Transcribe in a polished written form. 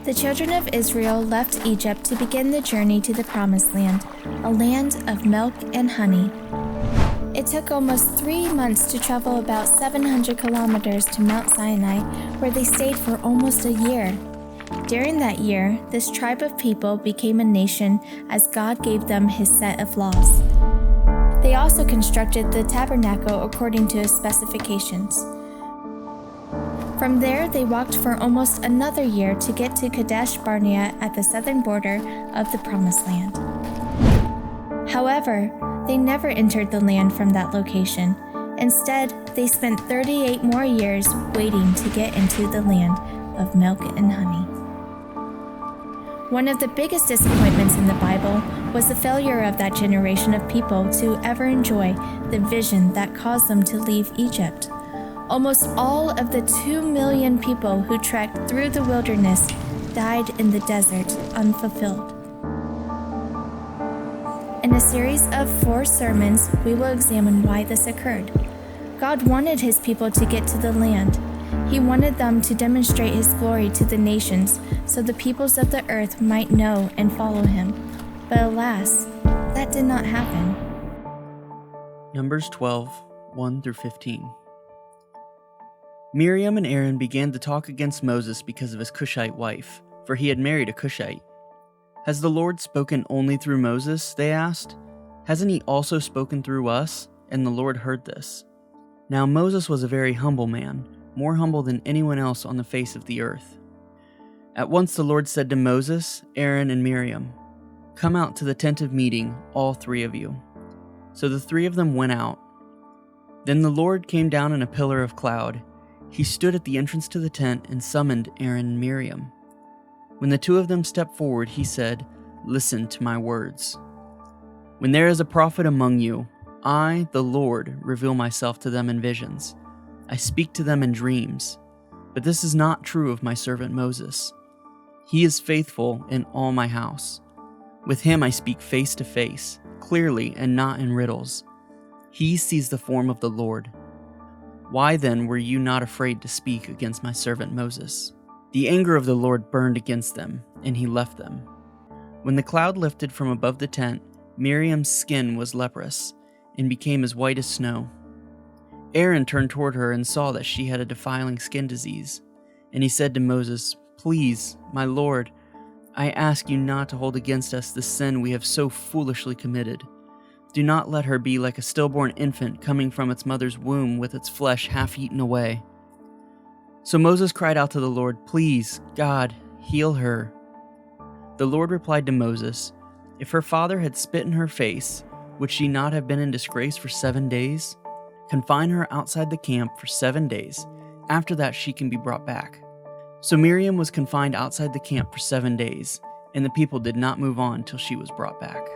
The children of Israel left Egypt to begin the journey to the Promised Land, a land of milk and honey. It took almost 3 months to travel about 700 kilometers to Mount Sinai, where they stayed for almost a year. During that year, this tribe of people became a nation as God gave them His set of laws. They also constructed the tabernacle according to His specifications. From there, they walked for almost another year to get to Kadesh Barnea at the southern border of the Promised Land. However, they never entered the land from that location. Instead, they spent 38 more years waiting to get into the land of milk and honey. One of the biggest disappointments in the Bible was the failure of that generation of people to ever enjoy the vision that caused them to leave Egypt. Almost all of the 2 million people who trekked through the wilderness died in the desert unfulfilled. In a series of 4 sermons, we will examine why this occurred. God wanted His people to get to the land. He wanted them to demonstrate His glory to the nations so the peoples of the earth might know and follow Him. But alas, that did not happen. Numbers 12, 1-15. Miriam and Aaron began to talk against Moses because of his Cushite wife, for he had married a Cushite. "Has the Lord spoken only through Moses?" they asked. "Hasn't He also spoken through us?" And the Lord heard this. Now Moses was a very humble man, more humble than anyone else on the face of the earth. At once the Lord said to Moses, Aaron, and Miriam, "Come out to the tent of meeting, all 3 of you." So the 3 of them went out. Then the Lord came down in a pillar of cloud. He stood at the entrance to the tent and summoned Aaron and Miriam. When the 2 of them stepped forward, he said, "Listen to my words. When there is a prophet among you, I, the Lord, reveal myself to them in visions. I speak to them in dreams. But this is not true of my servant Moses. He is faithful in all my house. With him I speak face to face, clearly and not in riddles. He sees the form of the Lord. Why then were you not afraid to speak against my servant Moses?" The anger of the Lord burned against them, and he left them. When the cloud lifted from above the tent, Miriam's skin was leprous, and became as white as snow. Aaron turned toward her and saw that she had a defiling skin disease, and he said to Moses, "Please, my Lord, I ask you not to hold against us the sin we have so foolishly committed. Do not let her be like a stillborn infant coming from its mother's womb with its flesh half eaten away." So Moses cried out to the Lord, "Please, God, heal her." The Lord replied to Moses, "If her father had spit in her face, would she not have been in disgrace for 7 days? Confine her outside the camp for 7 days. After that she can be brought back." So Miriam was confined outside the camp for 7 days, and the people did not move on till she was brought back.